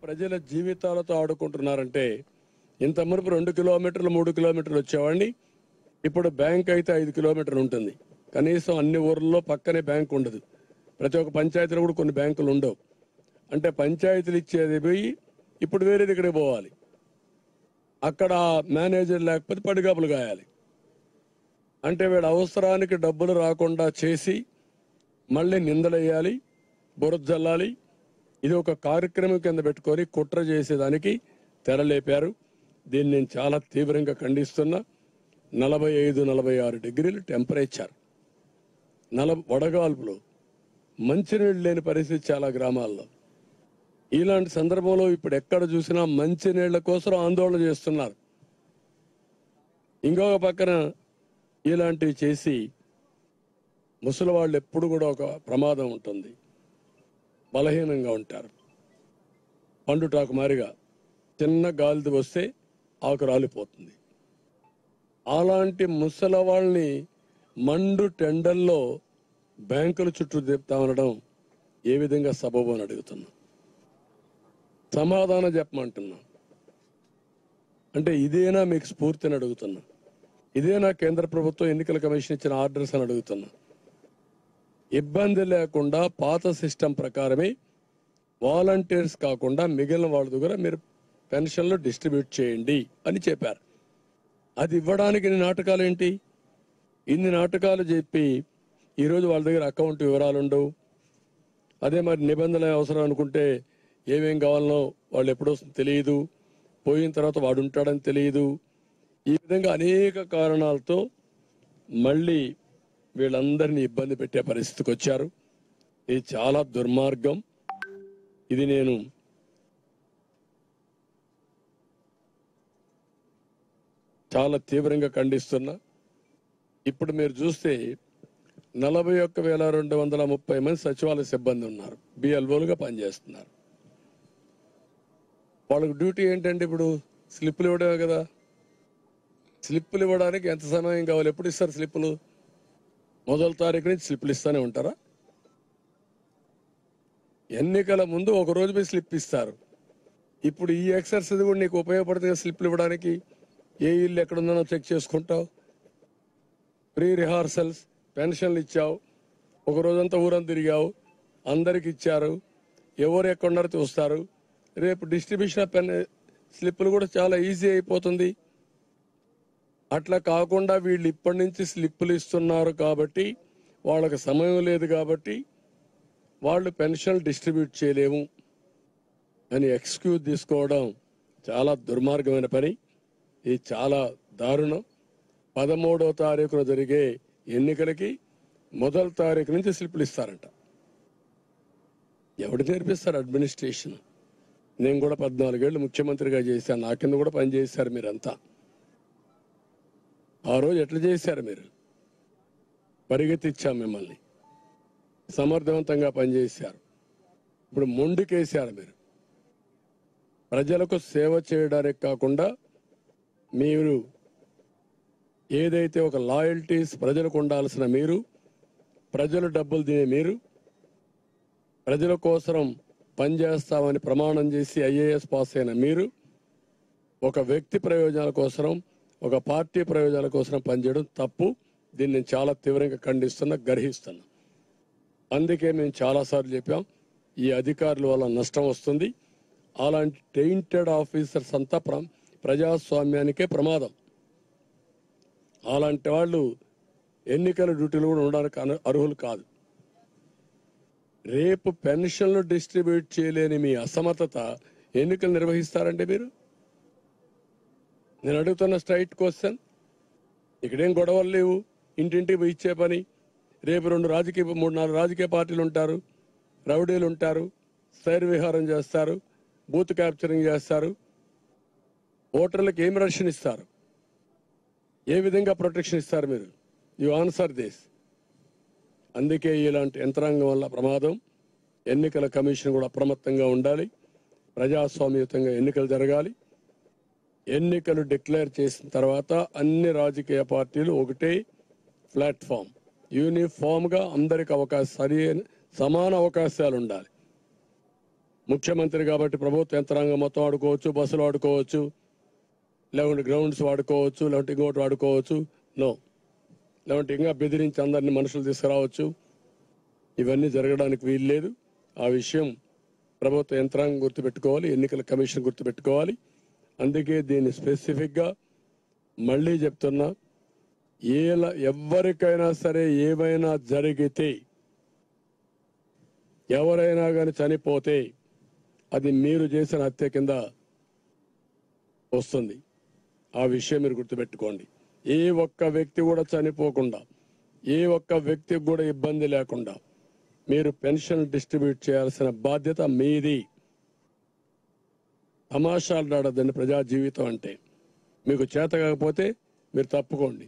ప్రజల జీవితాలతో ఆడుకుంటున్నారంటే ఇంత మునుపు 2 కిలోమీటర్లు 3 కిలోమీటర్లు వచ్చేవాడిని. ఇప్పుడు బ్యాంక్ అయితే 5 కిలోమీటర్లు ఉంటుంది. కనీసం అన్ని ఊర్లలో పక్కనే బ్యాంక్ ఉండదు. ప్రతి ఒక్క పంచాయతీలో కూడా కొన్ని బ్యాంకులు ఉండవు. అంటే పంచాయతీలు ఇచ్చేది పోయి ఇప్పుడు వేరే దగ్గరికి పోవాలి. అక్కడ మేనేజర్ లేకపోతే పడిగాపులు గాయాలి. అంటే వీళ్ళ అవసరానికి డబ్బులు రాకుండా చేసి మళ్ళీ నిందలేయాలి, బురద జల్లాలి. ఇది ఒక కార్యక్రమం కింద పెట్టుకొని కుట్ర చేసేదానికి తెరలేపారు. దీన్ని నేను చాలా తీవ్రంగా ఖండిస్తున్నా. 45-46 డిగ్రీలు టెంపరేచర్, వడగాల్పులు, మంచినీళ్ళు లేని పరిస్థితి చాలా గ్రామాల్లో. ఇలాంటి సందర్భంలో ఇప్పుడు ఎక్కడ చూసినా మంచినీళ్ల కోసం ఆందోళన చేస్తున్నారు. ఇంకొక పక్కన ఇలాంటివి చేసి ముసలి వాళ్ళు ఎప్పుడు కూడా ఒక ప్రమాదం ఉంటుంది, బలహీనంగా ఉంటారు. పండుటాకు మారిగా చిన్న గాలిది వస్తే ఆకు రాలిపోతుంది. అలాంటి ముసలి వాళ్ళని మండు టెండల్లో బ్యాంకుల చుట్టూ తిప్పుతా ఉండడం ఏ విధంగా సబబు అని అడుగుతున్నా. సమాధానం చెప్పమంటున్నా. అంటే ఇదేనా మీకు స్ఫూర్తిని అడుగుతున్నా. ఇదేనా కేంద్ర ప్రభుత్వం ఎన్నికల కమిషన్ ఇచ్చిన ఆర్డర్స్ అని అడుగుతున్నా. ఇబ్బంది లేకుండా పాత సిస్టమ్ ప్రకారమే వాలంటీర్స్ కాకుండా మిగిలిన వాళ్ళ దగ్గర మీరు పెన్షన్లు డిస్ట్రిబ్యూట్ చేయండి అని చెప్పారు. అది ఇవ్వడానికి ఇన్ని నాటకాలు ఏంటి? ఇన్ని నాటకాలు చెప్పి ఈరోజు వాళ్ళ దగ్గర అకౌంట్ వివరాలు ఉండవు. అదే మరి నిబంధనలు అవసరం అనుకుంటే ఏమేం కావాలనో వాళ్ళు ఎప్పుడో తెలియదు, పోయిన తర్వాత వాడు ఉంటాడని తెలియదు. ఈ విధంగా అనేక కారణాలతో మళ్ళీ వీళ్ళందరినీ ఇబ్బంది పెట్టే పరిస్థితికి వచ్చారు. ఇది చాలా దుర్మార్గం. ఇది నేను చాలా తీవ్రంగా ఖండిస్తున్నా. ఇప్పుడు మీరు చూస్తే 41,230 మంది సచివాలయ సిబ్బంది ఉన్నారు, బిఎల్ఓలుగా పనిచేస్తున్నారు. వాళ్ళకి డ్యూటీ ఏంటంటే ఇప్పుడు స్లిప్పులు ఇవ్వడమే కదా. స్లిప్పులు ఇవ్వడానికి ఎంత సమయం కావాలి? ఎప్పుడు ఇస్తారు స్లిప్పులు? మొదటి తారీఖు నుంచి స్లిప్పులు ఇస్తూనే ఉంటారా? ఎన్నికల ముందు ఒక రోజు మీద స్లిప్ ఇస్తారు. ఇప్పుడు ఈ ఎక్సర్సైజ్ కూడా నీకు ఉపయోగపడుతుంది. స్లిప్లు ఇవ్వడానికి ఏ ఇల్లు ఎక్కడుందో చెక్ చేసుకుంటావు. ప్రీ రిహార్సల్స్, పెన్షన్లు ఇచ్చావు, ఒక రోజంతా ఊరంతా తిరిగావు, అందరికి ఇచ్చారు, ఎవరు ఎక్కడున్నారో చూస్తారు. రేపు డిస్ట్రిబ్యూషన్ ఆఫ్ స్లిప్పులు కూడా చాలా ఈజీ అయిపోతుంది. అట్లా కాకుండా వీళ్ళు ఇప్పటి నుంచి స్లిప్పులు ఇస్తున్నారు కాబట్టి, వాళ్ళకి సమయం లేదు కాబట్టి వాళ్ళు పెన్షన్ డిస్ట్రిబ్యూట్ చేయలేము అని ఎక్స్క్యూజ్ తీసుకోవడం చాలా దుర్మార్గమైన పని. ఇది చాలా దారుణం. 13వ తారీఖున జరిగే ఎన్నికలకి మొదటి తారీఖు నుంచి స్లిప్పులు ఇస్తారంట. ఎవడు నేర్పిస్తారు అడ్మినిస్ట్రేషన్? నేను కూడా 14 ఏళ్ళు ముఖ్యమంత్రిగా చేశాను. నా కింద కూడా పనిచేశారు మీరంతా. ఆ రోజు ఎట్లా చేశారు మీరు? పరిగెత్తిచ్చాం మిమ్మల్ని, సమర్థవంతంగా పనిచేశారు. ఇప్పుడు మొండికేశారు మీరు. ప్రజలకు సేవ చేయడానికి కాకుండా మీరు ఏదైతే ఒక లాయల్టీస్ ప్రజలకు ఉండాల్సిన మీరు, ప్రజలు డబ్బులు తినే మీరు, ప్రజల కోసం పనిచేస్తామని ప్రమాణం చేసి ఐఏఎస్ పాస్ అయిన మీరు ఒక వ్యక్తి ప్రయోజనాల కోసం, ఒక పార్టీ ప్రయోజనాల కోసం పనిచేయడం తప్పు. దీన్ని నేను చాలా తీవ్రంగా ఖండిస్తున్నా, గర్హిస్తున్నా. అందుకే మేము చాలాసార్లు చెప్పాం, ఈ అధికారుల వల్ల నష్టం వస్తుంది. అలాంటి టెయింటెడ్ ఆఫీసర్స్ అంతా ప్రజాస్వామ్యానికే ప్రమాదం. అలాంటి వాళ్ళు ఎన్నికల డ్యూటీలు కూడా ఉండడానికి అర్హులు కాదు. రేపు పెన్షన్లు డిస్ట్రిబ్యూట్ చేయలేని మీ అసమర్థత ఎన్నికలు నిర్వహిస్తారంటే మీరు? నేను అడుగుతున్న స్ట్రైట్ క్వశ్చన్. ఇక్కడేం గొడవలు లేవు, ఇంటింటికి పోయి ఇచ్చే పని. రేపు 3-4 రాజకీయ పార్టీలు ఉంటారు, రౌడీలు ఉంటారు, స్థైర్య విహారం చేస్తారు, బూత్ క్యాప్చరింగ్ చేస్తారు. ఓటర్లకు ఏం రక్షణ ఇస్తారు? ఏ విధంగా ప్రొటెక్షన్ ఇస్తారు మీరు? You answer this. అందుకే ఇలాంటి యంత్రాంగం వల్ల ప్రమాదం. ఎన్నికల కమిషన్ కూడా అప్రమత్తంగా ఉండాలి. ప్రజాస్వామ్యయుతంగా ఎన్నికలు జరగాలి. ఎన్నికలు డిక్లేర్ చేసిన తర్వాత అన్ని రాజకీయ పార్టీలు ఒకటే ప్లాట్ఫామ్, యూనిఫామ్ గా అందరికి సమాన అవకాశాలు ఉండాలి. ముఖ్యమంత్రి కాబట్టి ప్రభుత్వ యంత్రాంగం మొత్తం వాడుకోవచ్చు, బస్సులు వాడుకోవచ్చు, లేకుంటే గ్రౌండ్స్ వాడుకోవచ్చు, లేకుంటే ఇంకోటి వాడుకోవచ్చు. నో, లేకుంటే ఇంకా బెదిరించి అందరినీ మనుషులు తీసుకురావచ్చు. ఇవన్నీ జరగడానికి వీలు లేదు. ఆ విషయం ప్రభుత్వ యంత్రాంగం గుర్తుపెట్టుకోవాలి, ఎన్నికల కమిషన్ గుర్తుపెట్టుకోవాలి. అందుకే దీన్ని స్పెసిఫిక్గా మళ్ళీ చెప్తున్నా, ఎవరికైనా సరే ఏమైనా జరిగితే, ఎవరైనా కానీ చనిపోతే అది మీరు చేసిన హత్య కింద వస్తుంది. ఆ విషయం మీరు గుర్తుపెట్టుకోండి. ఏ ఒక్క వ్యక్తి కూడా చనిపోకుండా, ఏ ఒక్క వ్యక్తికి కూడా ఇబ్బంది లేకుండా మీరు పెన్షన్ డిస్ట్రిబ్యూట్ చేయాల్సిన బాధ్యత మీది. తమాషాలు ఆడద్దండి ప్రజా జీవితం అంటే. మీకు చేత కాకపోతే మీరు తప్పుకోండి,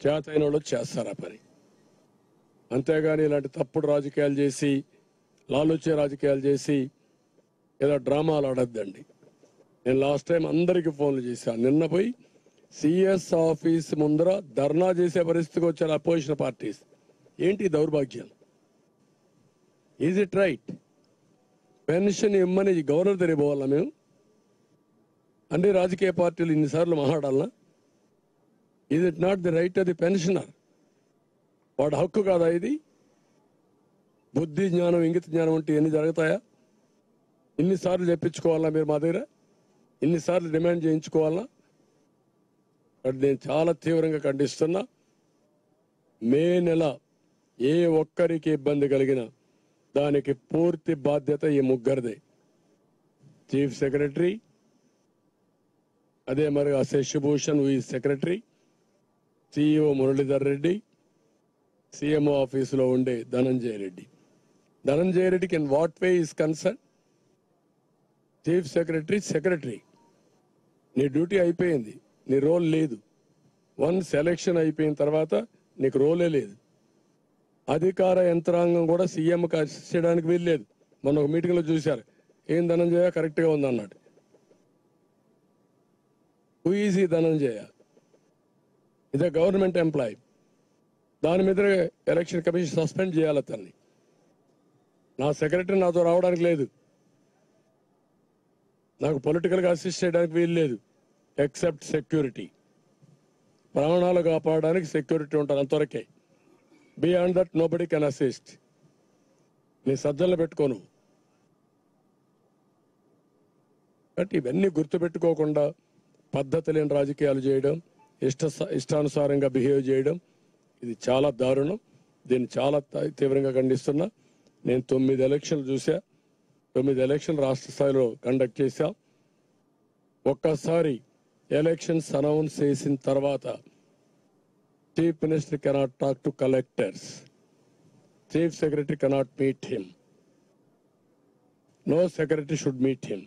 చేత అయిన వాళ్ళు చేస్తారు ఆ పని. అంతేగాని ఇలాంటి తప్పుడు రాజకీయాలు చేసి, లాలుచే రాజకీయాలు చేసి ఏదో డ్రామాలు ఆడద్దండి. నేను లాస్ట్ టైం అందరికీ ఫోన్లు చేశాను. నిన్న పోయి సిఎస్ ఆఫీస్ ముందర ధర్నా చేసే పరిస్థితికి వచ్చారు అపోజిషన్ పార్టీస్. ఏంటి దౌర్భాగ్యం? Is it right? పెన్షన్ ఇమ్మని గవర్నర్ దగ్గర పోవాలా మేము? అన్ని రాజకీయ పార్టీలు ఇన్నిసార్లు మాట్లాడాలనా? Is it not the right of the pensioner? వాడు హక్కు కాదా ఇది? బుద్ధి జ్ఞానం, ఇంగిత జ్ఞానం ఉంటే ఎన్ని జరుగుతాయా? ఇన్నిసార్లు చెప్పించుకోవాలా మీరు మా దగ్గర? ఇన్నిసార్లు డిమాండ్ చేయించుకోవాలా? నేను చాలా తీవ్రంగా ఖండిస్తున్నా. మే నెల ఏ ఒక్కరికి ఇబ్బంది కలిగినా దానికి పూర్తి బాధ్యత ఈ ముగ్గురిదే. చీఫ్ సెక్రటరీ, అదే మరి శశిభూషణ్ ఈ secretary, CEO Muralidhar Reddy, CMO ఆఫీసులో ఉండే ధనంజయ రెడ్డి. ధనంజయ రెడ్డికి in what way is concern? Chief secretary నీ డ్యూటీ అయిపోయింది, నీ రోల్ లేదు. వన్స్ ఎలక్షన్ అయిపోయిన తర్వాత నీకు రోలే లేదు. అధికార యంత్రాంగం కూడా సీఎంకి అసిస్ట్ చేయడానికి వీల్లేదు. మొన్న ఒక మీటింగ్లో చూశారు, ఏం ధనంజయ కరెక్ట్గా ఉందన్నాడు. హూ ఈజ్ ఈ ధనంజయ? ఇదే గవర్నమెంట్ ఎంప్లాయీ. దాని మీద ఎలక్షన్ కమిషన్ సస్పెండ్ చేయాలి అతన్ని. నా సెక్రటరీ నాతో రావడానికి లేదు, నాకు పొలిటికల్గా అసిస్ట్ చేయడానికి వీలు లేదు, ఎక్సెప్ట్ సెక్యూరిటీ. ప్రాణాలు కాపాడడానికి సెక్యూరిటీ ఉంటారు, అంతవరకే. Beyond that nobody can assist. నీ సజ్జలు పెట్టుకోను. బట్ ఇవన్నీ గుర్తుపెట్టుకోకుండా పద్ధతి లేని రాజకీయాలు చేయడం, ఇష్టానుసారంగా బిహేవ్ చేయడం, ఇది చాలా దారుణం. దీన్ని చాలా తీవ్రంగా ఖండిస్తున్నా. నేను 9 ఎలక్షన్లు చూసా. 9 ఎలక్షన్లు రాష్ట్ర స్థాయిలో కండక్ట్ చేశాం. ఒక్కసారి ఎలక్షన్స్ అనౌన్స్ చేసిన తర్వాత chief minister cannot talk to collectors, chief secretary cannot meet him, no secretary should meet him,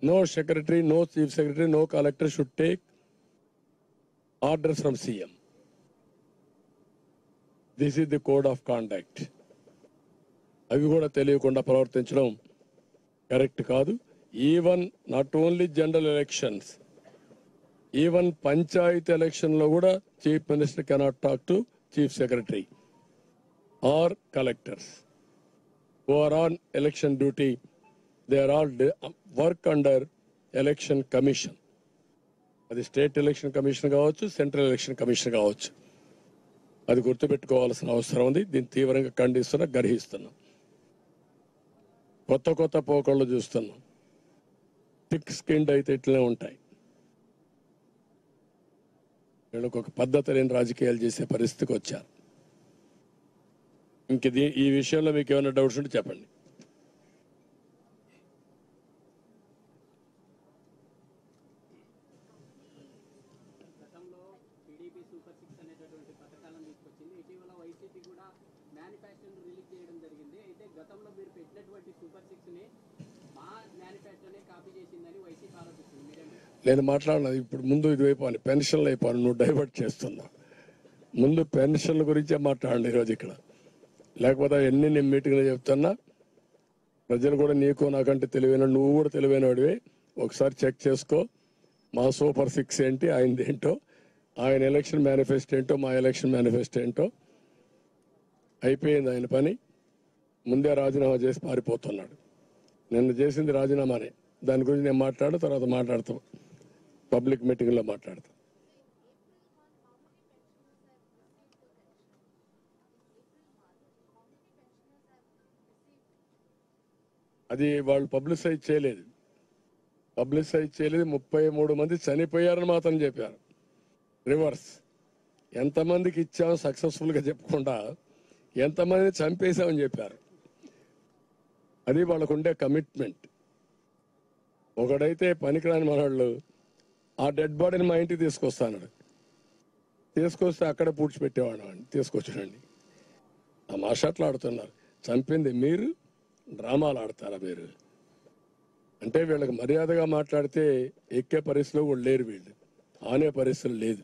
no secretary, no chief secretary, no collector should take orders from CM. This is the code of conduct. అవి కూడా తెలియకుండా ప్రవర్తించడం correct కాదు. Even not only general elections, even panchayat election లో కూడా chief minister cannot talk to chief secretary or collectors who are on election duty. They are all work under election commission. అది state election commission కావచ్చు, central election commission కావచ్చు. అది గుర్తుపెట్టుకోవాల్సిన అవసరం ఉంది. దీన్ని తీవ్రంగా ఖండిస్తున్నా, గర్హిస్తున్నాం. కొత్త పోకళ్ళు చూస్తున్నాం. థిక్ స్కిన్డ్ అయితే ఇట్లనే ఉంటాయి. వీళ్ళకు ఒక పద్ధతి లేని రాజకీయాలు చేసే పరిస్థితికి వచ్చారు. ఇంక ఈ విషయంలో మీకు ఏమైనా డౌట్స్ ఉంటే చెప్పండి. నేను మాట్లాడినా ఇప్పుడు ముందు ఇటువైపు అని పెన్షన్లు అయిపోయి నువ్వు డైవర్ట్ చేస్తున్నావు. ముందు పెన్షన్ల గురించే మాట్లాడండి ఈరోజు ఇక్కడ. లేకపోతే ఎన్ని నేను మీటింగ్లో చెప్తున్నా, ప్రజలు కూడా నీకు నాకంటే తెలివైన, నువ్వు కూడా తెలివైన వాడివే. ఒకసారి చెక్ చేసుకో, మా సూపర్ 6 ఏంటి, ఆయనది ఏంటో, ఆయన ఎలక్షన్ మేనిఫెస్టో ఏంటో, మా ఎలక్షన్ మేనిఫెస్టో ఏంటో. అయిపోయింది ఆయన పని. ముందే రాజీనామా చేసి పారిపోతున్నాడు. నిన్న చేసింది రాజీనామానే. దాని గురించి నేను తర్వాత మాట్లాడతాం, పబ్లిక్ మీటింగ్లో మాట్లాడతాం. అది వాళ్ళు పబ్లిసైజ్ చేయలేదు. 33 మంది చనిపోయారని మాత్రం చెప్పారు. రివర్స్ ఎంతమందికి ఇచ్చాం సక్సెస్ఫుల్గా చెప్పకుండా ఎంతమందిని చంపేశామని చెప్పారు. అది వాళ్ళకుండే కమిట్మెంట్. ఒకడైతే పనికిరాని మనవాళ్ళు ఆ డెడ్ బాడీని మా ఇంటికి తీసుకొస్తాడు. తీసుకొస్తే అక్కడే పూడ్చిపెట్టేవాడు. వాడిని తీసుకొచ్చాడండి. ఆ మాట్లాడుతున్నారు. చంపింది మీరు, డ్రామాలు ఆడతారా మీరు? అంటే వీళ్ళకి మర్యాదగా మాట్లాడితే ఎక్కే పరిస్థితిలో కూడా లేరు. వీళ్ళు ఆనే పరిస్థితులు లేదు.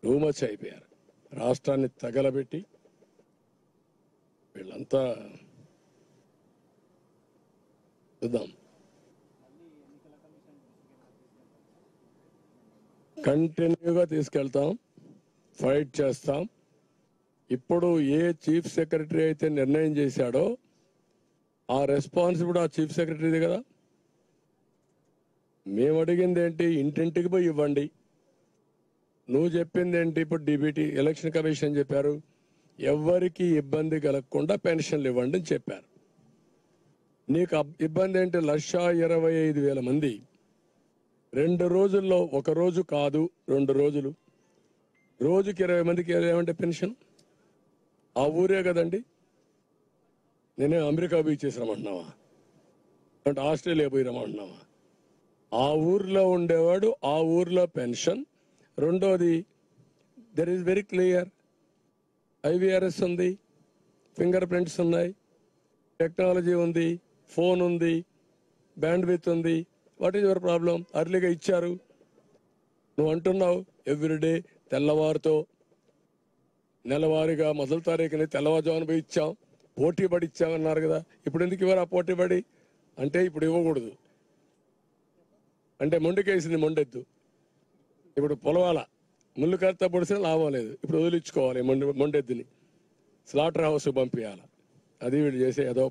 టూ మచ్ అయిపోయారు. రాష్ట్రాన్ని తగలబెట్టి వీళ్ళంతా చూద్దాం. కంటిన్యూగా తీసుకెళ్తాం, ఫైట్ చేస్తాం. ఇప్పుడు ఏ చీఫ్ సెక్రటరీ అయితే నిర్ణయం చేశాడో ఆ రెస్పాన్సిబిలిటీ ఆ చీఫ్ సెక్రటరీది కదా. మేము అడిగింది ఏంటి? ఇంటింటికి పోయి ఇవ్వండి. నువ్వు చెప్పింది ఏంటి? ఇప్పుడు డిబిటీ ఎలక్షన్ కమిషన్ చెప్పారు ఎవరికి ఇబ్బంది కలగకుండా పెన్షన్లు ఇవ్వండి అని చెప్పారు. నీకు ఇబ్బంది ఏంటి? 1,25,000 మంది 2 రోజుల్లో, ఒక రోజు కాదు 2 రోజులు, రోజుకి 20 మందికి ఏమంటే పెన్షన్. ఆ ఊరే కదండి. నేనే అమెరికా పోయి చేసి రమ్మంటున్నావా? అంటే ఆస్ట్రేలియా పోయి రమ్మంటున్నావా? ఆ ఊర్లో ఉండేవాడు ఆ ఊర్లో పెన్షన్. రెండోది, there is very clear. IVRS ఉంది, ఫింగర్ ప్రింట్స్ ఉన్నాయి, టెక్నాలజీ ఉంది, ఫోన్ ఉంది, బ్యాండ్ విత్ ఉంది. What is your problem? అర్లీగా ఇచ్చారు. నువ్వు అంటున్నావు ఎవ్రీడే తెల్లవారుతో నెలవారీగా మొదటి తారీఖుని తెల్లవారుజామున పోయి ఇచ్చాం, పోటీ పడి ఇచ్చామన్నారు కదా. ఇప్పుడు ఎందుకు ఇవ్వరు ఆ పోటీ పడి? అంటే ఇప్పుడు ఇవ్వకూడదు అంటే మొండికేసింది మొండెద్దు. ఇప్పుడు పొలవాల ముళ్ళు కర్త పొడిసిన లాభం లేదు. ఇప్పుడు వదిలించుకోవాలి మొండెద్దుని, స్లాటర్ హౌస్ పంపించాలి. అది వీళ్ళు చేసే ఏదో